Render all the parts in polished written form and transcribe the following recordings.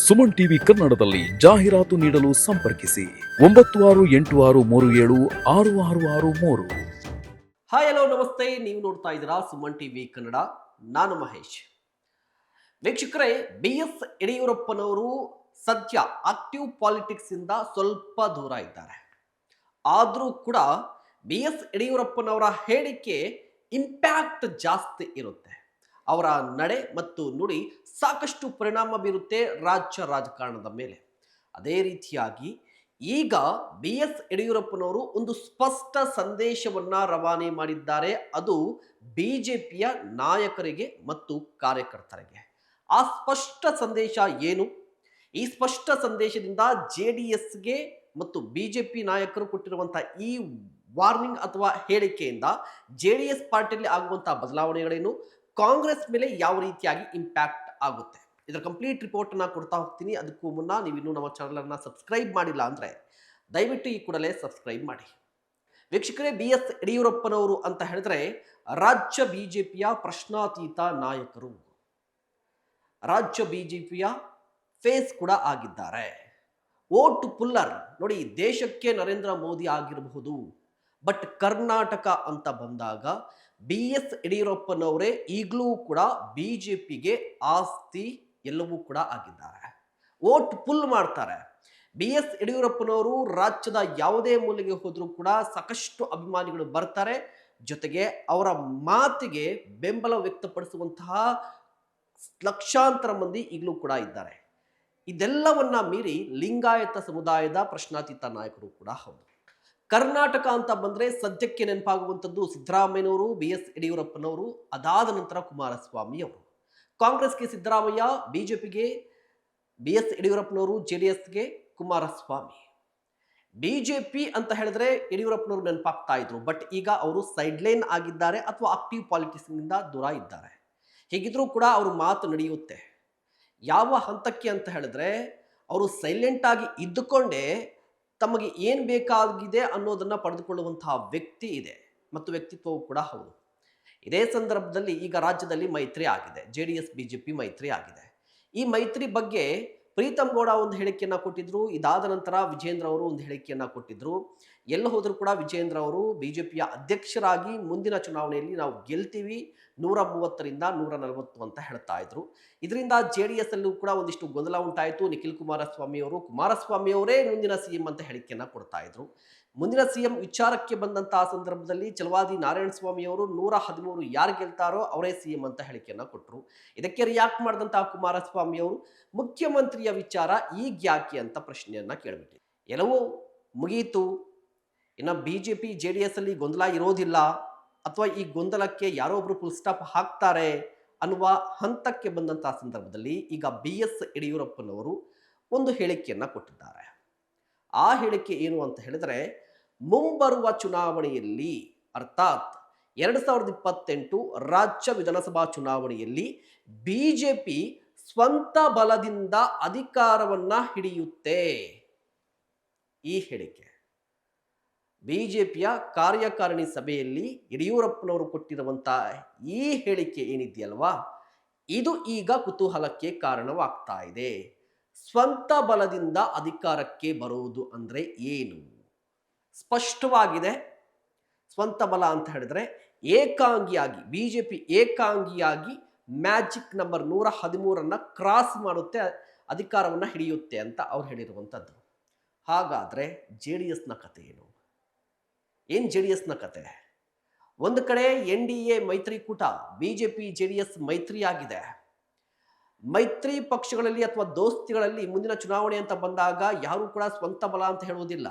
Suman TV ಕನ್ನಡದಲ್ಲಿ ಜಾಹೀರಾತು ನೀಡಲು ಸಂಪರ್ಕಿಸಿ 9636376663. ಹಾಯ್ ಹಲೋ ನಮಸ್ತೆ. ನೀವು ನೋಡ್ತಾ ಇದ್ದೀರಾ ಸುಮನ್ ಟಿವಿ ಕನ್ನಡ. ನಾನು ಮಹೇಶ್. ವೀಕ್ಷಕರೇ, BS ಯಡಿಯೂರಪ್ಪನವರು ಸದ್ಯ ಆಕ್ಟಿವ್ ಪಾಲಿಟಿಕ್ಸ್ ಇಂದ ಸ್ವಲ್ಪ ದೂರ ಇದ್ದಾರೆ. ಆದರೂ ಕೂಡ BS ಯಡಿಯೂರಪ್ಪನವರ ಹೇಳಿಕೆ ಇಂಪ್ಯಾಕ್ಟ್ ಜಾಸ್ತಿ ಇರುತ್ತೆ. ಅವರ ನಡೆ ಮತ್ತು ನುಡಿ ಸಾಕಷ್ಟು ಪರಿಣಾಮ ಬೀರುತ್ತೆ ರಾಜ್ಯ ರಾಜಕಾರಣದ ಮೇಲೆ. ಅದೇ ರೀತಿಯಾಗಿ ಈಗ BS ಯಡಿಯೂರಪ್ಪನವರು ಒಂದು ಸ್ಪಷ್ಟ ಸಂದೇಶವನ್ನ ರವಾನೆ ಮಾಡಿದ್ದಾರೆ. ಅದು ಬಿಜೆಪಿಯ ನಾಯಕರಿಗೆ ಮತ್ತು ಕಾರ್ಯಕರ್ತರಿಗೆ. ಆ ಸ್ಪಷ್ಟ ಸಂದೇಶ ಏನು? ಈ ಸ್ಪಷ್ಟ ಸಂದೇಶದಿಂದ JDSಗೆ ಮತ್ತು ಬಿಜೆಪಿ ನಾಯಕರು ಕೊಟ್ಟಿರುವಂತಹ ಈ ವಾರ್ನಿಂಗ್ ಅಥವಾ ಹೇಳಿಕೆಯಿಂದ JDS ಪಾರ್ಟಿಯಲ್ಲಿ ಆಗುವಂತಹ ಬದಲಾವಣೆಗಳೇನು, ಕಾಂಗ್ರೆಸ್ ಮೇಲೆ ಯಾವ ರೀತಿಯಾಗಿ ಇಂಪ್ಯಾಕ್ಟ್ ಆಗುತ್ತೆ, ಇದರ ಕಂಪ್ಲೀಟ್ ರಿಪೋರ್ಟ್ ಅನ್ನ ಕೊಡ್ತಾ ಹೋಗ್ತೀನಿ. ಅದಕ್ಕೂ ಮುನ್ನ ನೀವು ಇನ್ನೂ ನಮ್ಮ ಚಾನಲ್ ಅನ್ನ ಸಬ್ಸ್ಕ್ರೈಬ್ ಮಾಡಿಲ್ಲ ಅಂದ್ರೆ ದಯವಿಟ್ಟು ಈ ಕೂಡಲೇ ಸಬ್ಸ್ಕ್ರೈಬ್ ಮಾಡಿ. ವೀಕ್ಷಕರೇ, BS ಯಡಿಯೂರಪ್ಪನವರು ಅಂತ ಹೇಳಿದ್ರೆ ರಾಜ್ಯ ಬಿಜೆಪಿಯ ಪ್ರಶ್ನಾತೀತ ನಾಯಕರು, ರಾಜ್ಯ ಬಿಜೆಪಿಯ ಫೇಸ್ ಕೂಡ ಆಗಿದ್ದಾರೆ. ವೋಟ್ ಪುಲ್ಲರ್ ನೋಡಿ, ದೇಶಕ್ಕೆ ನರೇಂದ್ರ ಮೋದಿ ಆಗಿರಬಹುದು, ಬಟ್ ಕರ್ನಾಟಕ ಅಂತ ಬಂದಾಗ BS ಯಡಿಯೂರಪ್ಪನವರೇ ಈಗಲೂ ಕೂಡ ಬಿಜೆಪಿಗೆ ಆಸ್ತಿ ಎಲ್ಲವೂ ಕೂಡ ಆಗಿದ್ದಾರೆ. ವೋಟ್ ಪುಲ್ ಮಾಡ್ತಾರೆ. BS ಯಡಿಯೂರಪ್ಪನವರು ರಾಜ್ಯದ ಯಾವುದೇ ಮೂಲೆಗೆ ಹೋದರೂ ಕೂಡ ಸಾಕಷ್ಟು ಅಭಿಮಾನಿಗಳು ಬರ್ತಾರೆ. ಜೊತೆಗೆ ಅವರ ಮಾತಿಗೆ ಬೆಂಬಲ ವ್ಯಕ್ತಪಡಿಸುವಂತಹ ಲಕ್ಷಾಂತರ ಮಂದಿ ಈಗಲೂ ಕೂಡ ಇದ್ದಾರೆ. ಇದೆಲ್ಲವನ್ನ ಮೀರಿ ಲಿಂಗಾಯತ ಸಮುದಾಯದ ಪ್ರಶ್ನಾತೀತ ನಾಯಕರು ಕೂಡ ಹೌದು. ಕರ್ನಾಟಕ ಅಂತ ಬಂದ್ರೆ ಸದ್ಯಕ್ಕೆ ನೆನಪಾಗುವಂಥದ್ದು ಸಿದ್ದರಾಮಯ್ಯನವರು, BS ಯಡಿಯೂರಪ್ಪನವರು, ಅದಾದ ನಂತರ ಕುಮಾರಸ್ವಾಮಿ ಅವರು. ಕಾಂಗ್ರೆಸ್ಗೆ ಸಿದ್ದರಾಮಯ್ಯ, ಬಿಜೆಪಿಗೆ BS ಯಡಿಯೂರಪ್ಪನವರು, JDSಗೆ ಕುಮಾರಸ್ವಾಮಿ. ಬಿಜೆಪಿ ಅಂತ ಹೇಳಿದ್ರೆ ಯಡಿಯೂರಪ್ಪನವರು ನೆನಪಾಗ್ತಾ ಇದ್ರು, ಬಟ್ ಈಗ ಅವರು ಸೈಡ್ ಲೈನ್ ಆಗಿದ್ದಾರೆ ಅಥವಾ ಆಕ್ಟಿವ್ ಪಾಲಿಟಿಕ್ಸ್ ನಿಂದ ದೂರ ಇದ್ದಾರೆ. ಹೀಗಿದ್ರೂ ಕೂಡ ಅವರು ಮಾತು ನಡೆಯುತ್ತೆ. ಯಾವ ಹಂತಕ್ಕೆ ಅಂತ ಹೇಳಿದ್ರೆ ಅವರು ಸೈಲೆಂಟ್ ಆಗಿ ಇದ್ದುಕೊಂಡೇ ತಮಗೆ ಏನು ಬೇಕಾಗಿದೆ ಅನ್ನೋದನ್ನ ಪಡೆದುಕೊಳ್ಳುವಂತಹ ವ್ಯಕ್ತಿ ಇದೆ ಮತ್ತು ವ್ಯಕ್ತಿತ್ವವು ಕೂಡ ಹೌದು. ಇದೇ ಸಂದರ್ಭದಲ್ಲಿ ಈಗ ರಾಜ್ಯದಲ್ಲಿ ಮೈತ್ರಿ ಆಗಿದೆ, JDS ಬಿಜೆಪಿ ಮೈತ್ರಿ ಆಗಿದೆ. ಈ ಮೈತ್ರಿ ಬಗ್ಗೆ ಪ್ರೀತಮ್ ಗೌಡ ಒಂದು ಹೇಳಿಕೆಯನ್ನ ಕೊಟ್ಟಿದ್ರು. ಇದಾದ ನಂತರ ವಿಜೇಂದ್ರ ಅವರು ಒಂದು ಹೇಳಿಕೆಯನ್ನ ಕೊಟ್ಟಿದ್ರು. ಎಲ್ಲ ಹೋದರೂ ಕೂಡ ವಿಜೇಂದ್ರ ಅವರು ಬಿಜೆಪಿಯ ಅಧ್ಯಕ್ಷರಾಗಿ ಮುಂದಿನ ಚುನಾವಣೆಯಲ್ಲಿ ನಾವು ಗೆಲ್ತೀವಿ 130ರಿಂದ 140 ಅಂತ ಹೇಳ್ತಾ ಇದ್ರು. ಇದರಿಂದ JDS ಅಲ್ಲೂ ಕೂಡ ಒಂದಿಷ್ಟು ಗೊಂದಲ ಉಂಟಾಯಿತು. ನಿಖಿಲ್ ಕುಮಾರಸ್ವಾಮಿ ಅವರೇ ಮುಂದಿನ CM ಅಂತ ಹೇಳಿಕೆಯನ್ನ ಕೊಡ್ತಾ ಇದ್ರು. ಮುಂದಿನ CM ವಿಚಾರಕ್ಕೆ ಬಂದಂತಹ ಸಂದರ್ಭದಲ್ಲಿ ಛಲವಾದಿ ನಾರಾಯಣ ಸ್ವಾಮಿ ಅವರು 113 ಯಾರು ಗೆಲ್ತಾರೋ ಅವರೇ CM ಅಂತ ಹೇಳಿಕೆಯನ್ನ ಕೊಟ್ಟರು. ಇದಕ್ಕೆ ರಿಯಾಕ್ಟ್ ಮಾಡಿದಂತಹ ಕುಮಾರಸ್ವಾಮಿ ಅವರು ಮುಖ್ಯಮಂತ್ರಿಯ ವಿಚಾರ ಈಗ ಯಾಕೆ ಅಂತ ಪ್ರಶ್ನೆಯನ್ನ ಕೇಳಬಿಟ್ಟು, ಎಲ್ಲವೂ ಮುಗಿಯಿತು, ಇನ್ನು ಬಿಜೆಪಿ JDS ಅಲ್ಲಿ ಗೊಂದಲ ಇರೋದಿಲ್ಲ ಅಥವಾ ಈ ಗೊಂದಲಕ್ಕೆ ಯಾರೋ ಒಬ್ರು ಫುಲ್ ಸ್ಟಾಪ್ ಹಾಕ್ತಾರೆ ಅನ್ನುವ ಹಂತಕ್ಕೆ ಬಂದಂತಹ ಸಂದರ್ಭದಲ್ಲಿ ಈಗ BS ಯಡಿಯೂರಪ್ಪನವರು ಒಂದು ಹೇಳಿಕೆಯನ್ನ ಕೊಟ್ಟಿದ್ದಾರೆ. ಆ ಹೇಳಿಕೆ ಏನು ಅಂತ ಹೇಳಿದ್ರೆ, ಮುಂಬರುವ ಚುನಾವಣೆಯಲ್ಲಿ ಅರ್ಥಾತ್ 2028 ರಾಜ್ಯ ವಿಧಾನಸಭಾ ಚುನಾವಣೆಯಲ್ಲಿ ಬಿಜೆಪಿ ಸ್ವಂತ ಬಲದಿಂದ ಅಧಿಕಾರವನ್ನ ಹಿಡಿಯುತ್ತೆ. ಈ ಹೇಳಿಕೆ ಬಿಜೆಪಿಯ ಕಾರ್ಯಕಾರಿಣಿ ಸಭೆಯಲ್ಲಿ ಯಡಿಯೂರಪ್ಪನವರು ಕೊಟ್ಟಿರುವಂತಹ ಈ ಹೇಳಿಕೆ ಏನಿದೆಯಲ್ವಾ, ಇದು ಈಗ ಕುತೂಹಲಕ್ಕೆ ಕಾರಣವಾಗ್ತಾ ಇದೆ. ಸ್ವಂತ ಬಲದಿಂದ ಅಧಿಕಾರಕ್ಕೆ ಬರುವುದು ಅಂದ್ರೆ ಏನು? ಸ್ಪಷ್ಟವಾಗಿದೆ. ಸ್ವಂತ ಬಲ ಅಂತ ಹೇಳಿದ್ರೆ ಏಕಾಂಗಿಯಾಗಿ ಬಿಜೆಪಿ ಏಕಾಂಗಿಯಾಗಿ ಮ್ಯಾಜಿಕ್ ನಂಬರ್ 113 ಕ್ರಾಸ್ ಮಾಡುತ್ತೆ, ಅಧಿಕಾರವನ್ನ ಹಿಡಿಯುತ್ತೆ ಅಂತ ಅವ್ರು ಹೇಳಿರುವಂಥದ್ದು. ಹಾಗಾದ್ರೆ JDSನ ಕತೆ ಏನು? JDSನ ಕತೆ? ಒಂದು ಕಡೆ NDA ಮೈತ್ರಿಕೂಟ, ಬಿಜೆಪಿ JDS ಮೈತ್ರಿ ಆಗಿದೆ. ಮೈತ್ರಿ ಪಕ್ಷಗಳಲ್ಲಿ ಅಥವಾ ದೋಸ್ತಿಗಳಲ್ಲಿ ಮುಂದಿನ ಚುನಾವಣೆ ಅಂತ ಬಂದಾಗ ಯಾರು ಕೂಡ ಸ್ವಂತ ಬಲ ಅಂತ ಹೇಳುವುದಿಲ್ಲ.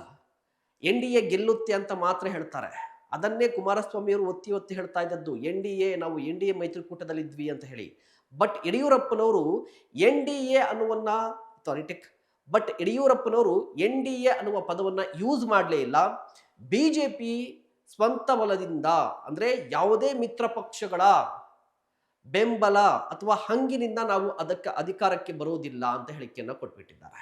NDA ಗೆಲ್ಲುತ್ತೆ ಅಂತ ಮಾತ್ರ ಹೇಳ್ತಾರೆ. ಅದನ್ನೇ ಕುಮಾರಸ್ವಾಮಿ ಅವರು ಒತ್ತಿ ಒತ್ತಿ ಹೇಳ್ತಾ ಇದ್ದದ್ದು, ನಾವು NDA ಮೈತ್ರಿಕೂಟದಲ್ಲಿದ್ವಿ ಅಂತ ಹೇಳಿ. ಬಟ್ ಯಡಿಯೂರಪ್ಪನವರು NDA ಅನ್ನುವ ಪದವನ್ನ ಯೂಸ್ ಮಾಡಲೇ ಇಲ್ಲ. ಬಿಜೆಪಿ ಸ್ವಂತ ಬಲದಿಂದ ಅಂದ್ರೆ ಯಾವುದೇ ಮಿತ್ರ ಪಕ್ಷಗಳ ಬೆಂಬಲ ಅಥವಾ ಹಂಗಿನಿಂದ ನಾವು ಅದಕ್ಕೆ ಅಧಿಕಾರಕ್ಕೆ ಬರುವುದಿಲ್ಲ ಅಂತ ಹೇಳಿಕೆಯನ್ನ ಕೊಟ್ಬಿಟ್ಟಿದ್ದಾರೆ.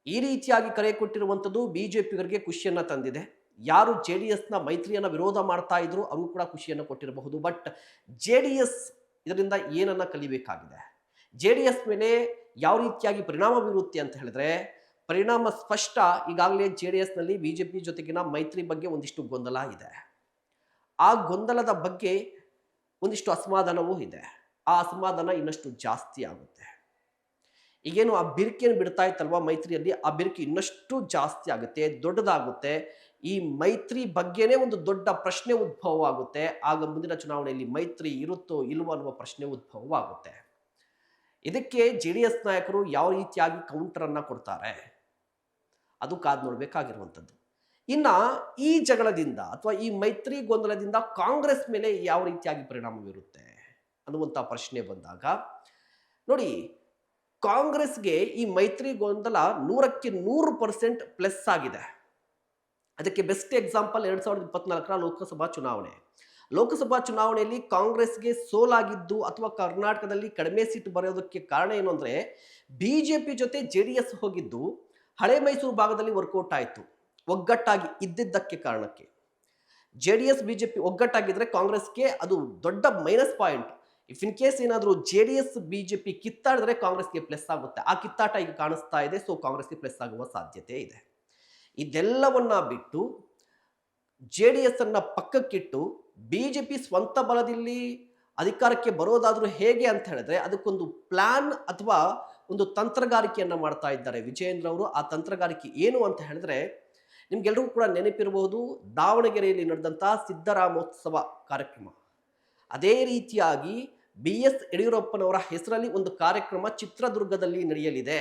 ಈ ರೀತಿಯಾಗಿ ಕರೆ ಕೊಟ್ಟಿರುವಂಥದ್ದು ಬಿಜೆಪಿಗರಿಗೆ ಖುಷಿಯನ್ನ ತಂದಿದೆ. ಯಾರು JDSನ ಮೈತ್ರಿಯನ್ನ ವಿರೋಧ ಮಾಡ್ತಾ ಇದ್ರು ಅವರು ಕೂಡ ಖುಷಿಯನ್ನು ಕೊಟ್ಟಿರಬಹುದು. ಬಟ್ JDS ಇದರಿಂದ ಏನನ್ನ ಕಲಿಬೇಕಾಗಿದೆ? JDS ಮೇಲೆ ಯಾವ ರೀತಿಯಾಗಿ ಪರಿಣಾಮ ಬೀರುತ್ತೆ ಅಂತ ಹೇಳಿದ್ರೆ ಪರಿಣಾಮ ಸ್ಪಷ್ಟ. ಈಗಾಗಲೇ JDSನಲ್ಲಿ BJP ಜೊತೆಗಿನ ಮೈತ್ರಿ ಬಗ್ಗೆ ಒಂದಿಷ್ಟು ಗೊಂದಲ ಇದೆ. ಆ ಗೊಂದಲದ ಬಗ್ಗೆ ಒಂದಿಷ್ಟು ಅಸಮಾಧಾನವೂ ಇದೆ. ಆ ಅಸಮಾಧಾನ ಇನ್ನಷ್ಟು ಜಾಸ್ತಿ ಆಗುತ್ತೆ. ಈಗೇನು ಆ ಬಿರುಕೇನು ಬಿಡ್ತಾ ಇತ್ತಲ್ವಾ ಮೈತ್ರಿಯಲ್ಲಿ, ಆ ಬಿರುಕು ಇನ್ನಷ್ಟು ಜಾಸ್ತಿ ಆಗುತ್ತೆ, ದೊಡ್ಡದಾಗುತ್ತೆ. ಈ ಮೈತ್ರಿ ಬಗ್ಗೆನೇ ಒಂದು ದೊಡ್ಡ ಪ್ರಶ್ನೆ ಉದ್ಭವವಾಗುತ್ತೆ. ಆಗ ಮುಂದಿನ ಚುನಾವಣೆಯಲ್ಲಿ ಮೈತ್ರಿ ಇರುತ್ತೋ ಇಲ್ವೋ ಅನ್ನುವ ಪ್ರಶ್ನೆ ಉದ್ಭವವಾಗುತ್ತೆ. ಇದಕ್ಕೆ JDS ನಾಯಕರು ಯಾವ ರೀತಿಯಾಗಿ ಕೌಂಟರ್ ಅನ್ನ ಕೊಡ್ತಾರೆ ಅದು ಕಾದು ನೋಡಬೇಕಾಗಿರುವಂಥದ್ದು. ಇನ್ನ ಈ ಜಗಳದಿಂದ ಅಥವಾ ಈ ಮೈತ್ರಿ ಗೊಂದಲದಿಂದ ಕಾಂಗ್ರೆಸ್ ಮೇಲೆ ಯಾವ ರೀತಿಯಾಗಿ ಪರಿಣಾಮ ಬೀರುತ್ತೆ ಅನ್ನುವಂಥ ಪ್ರಶ್ನೆ ಬಂದಾಗ ನೋಡಿ, ಕಾಂಗ್ರೆಸ್ಗೆ ಈ ಮೈತ್ರಿ ಗೊಂದಲ 100ಕ್ಕೆ 100% ಪ್ಲಸ್ ಆಗಿದೆ. ಅದಕ್ಕೆ ಬೆಸ್ಟ್ ಎಕ್ಸಾಂಪಲ್ 2024ರ ಲೋಕಸಭಾ ಚುನಾವಣೆ. ಲೋಕಸಭಾ ಚುನಾವಣೆಯಲ್ಲಿ ಕಾಂಗ್ರೆಸ್ಗೆ ಸೋಲಾಗಿದ್ದು ಅಥವಾ ಕರ್ನಾಟಕದಲ್ಲಿ ಕಡಿಮೆ ಸೀಟು ಬರೆಯೋದಕ್ಕೆ ಕಾರಣ ಏನು ಅಂದರೆ BJP ಜೊತೆ JDS ಹೋಗಿದ್ದು ಹಳೆ ಮೈಸೂರು ಭಾಗದಲ್ಲಿ ವರ್ಕೌಟ್ ಆಯಿತು, ಒಗ್ಗಟ್ಟಾಗಿ ಇದ್ದಿದ್ದಕ್ಕೆ ಕಾರಣಕ್ಕೆ. JDS BJP ಒಗ್ಗಟ್ಟಾಗಿದ್ರೆ ಕಾಂಗ್ರೆಸ್ಗೆ ಅದು ದೊಡ್ಡ minus point. If in case ಏನಾದರೂ JDS BJP ಕಿತ್ತಾಡಿದ್ರೆ ಕಾಂಗ್ರೆಸ್ಗೆ ಪ್ಲಸ್ ಆಗುತ್ತೆ. ಆ ಕಿತ್ತಾಟ ಈಗ ಕಾಣಿಸ್ತಾ ಇದೆ. ಸೊ ಕಾಂಗ್ರೆಸ್ಗೆ ಪ್ಲಸ್ ಆಗುವ ಸಾಧ್ಯತೆ ಇದೆ. ಇದೆಲ್ಲವನ್ನ ಬಿಟ್ಟು JDS ಅನ್ನ ಪಕ್ಕಕ್ಕಿಟ್ಟು BJP ಸ್ವಂತ ಬಲದಲ್ಲಿ ಅಧಿಕಾರಕ್ಕೆ ಬರೋದಾದ್ರೂ ಹೇಗೆ ಅಂತ ಹೇಳಿದ್ರೆ ಅದಕ್ಕೊಂದು ಪ್ಲಾನ್ ಅಥವಾ ಒಂದು ತಂತ್ರಗಾರಿಕೆಯನ್ನ ಮಾಡ್ತಾ ಇದ್ದಾರೆ ವಿಜಯೇಂದ್ರ ಅವರು. ಆ ತಂತ್ರಗಾರಿಕೆ ಏನು ಅಂತ ಹೇಳಿದ್ರೆ ನಿಮ್ಗೆಲ್ರಿಗೂ ಕೂಡ ನೆನಪಿರಬಹುದು, ದಾವಣಗೆರೆಯಲ್ಲಿ ನಡೆದಂತಹ ಸಿದ್ದರಾಮೋತ್ಸವ ಕಾರ್ಯಕ್ರಮ. ಅದೇ ರೀತಿಯಾಗಿ BS ಯಡಿಯೂರಪ್ಪನವರ ಹೆಸರಲ್ಲಿ ಒಂದು ಕಾರ್ಯಕ್ರಮ ಚಿತ್ರದುರ್ಗದಲ್ಲಿ ನಡೆಯಲಿದೆ.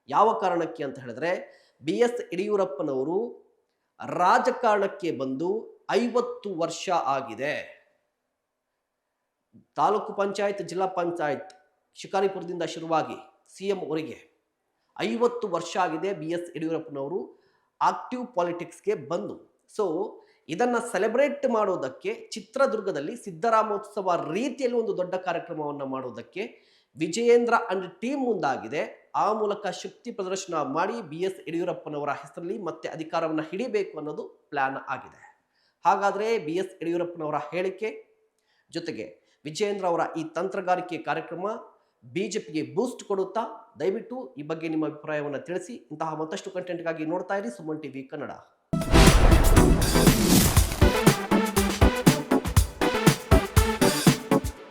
ಯಾವ ಕಾರಣಕ್ಕೆ ಅಂತ ಹೇಳಿದ್ರೆ BS ಯಡಿಯೂರಪ್ಪನವರು ರಾಜಕಾರಣಕ್ಕೆ ಬಂದು 50 ವರ್ಷ ಆಗಿದೆ. ತಾಲೂಕು ಪಂಚಾಯತ್, ಜಿಲ್ಲಾ ಪಂಚಾಯತ್ ಶಿಕಾರಿಪುರದಿಂದ ಶುರುವಾಗಿ CM ಅವರಿಗೆ 50 ವರ್ಷ ಆಗಿದೆ BS ಯಡಿಯೂರಪ್ಪನವರು ಆಕ್ಟಿವ್ ಪಾಲಿಟಿಕ್ಸ್ಗೆ ಬಂದು. ಸೊ ಇದನ್ನ ಸೆಲೆಬ್ರೇಟ್ ಮಾಡೋದಕ್ಕೆ ಚಿತ್ರದುರ್ಗದಲ್ಲಿ ಸಿದ್ದರಾಮೋತ್ಸವ ರೀತಿಯಲ್ಲಿ ಒಂದು ದೊಡ್ಡ ಕಾರ್ಯಕ್ರಮವನ್ನು ಮಾಡೋದಕ್ಕೆ ವಿಜಯೇಂದ್ರ ಅಂಡ್ ಟೀಮ್ ಮುಂದಾಗಿದೆ. ಆ ಮೂಲಕ ಶಕ್ತಿ ಪ್ರದರ್ಶನ ಮಾಡಿ BS ಯಡಿಯೂರಪ್ಪನವರ ಹೆಸರಲ್ಲಿ ಮತ್ತೆ ಅಧಿಕಾರವನ್ನು ಹಿಡಿಬೇಕು ಅನ್ನೋದು ಪ್ಲಾನ್ ಆಗಿದೆ. ಹಾಗಾದರೆ BS ಯಡಿಯೂರಪ್ಪನವರ ಹೇಳಿಕೆ ಜೊತೆಗೆ ವಿಜಯೇಂದ್ರ ಅವರ ಈ ತಂತ್ರಗಾರಿಕೆ ಕಾರ್ಯಕ್ರಮ BJPಗೆ ಬೂಸ್ಟ್ ಕೊಡುತ್ತಾ? ದಯವಿಟ್ಟು ಈ ಬಗ್ಗೆ ನಿಮ್ಮ ಅಭಿಪ್ರಾಯವನ್ನು ತಿಳಿಸಿ. ಇಂತಹ ಮತ್ತಷ್ಟು ಕಂಟೆಂಟ್ಗಾಗಿ ನೋಡ್ತಾ ಇರಿ ಸುಮನ್ TV ಕನ್ನಡ.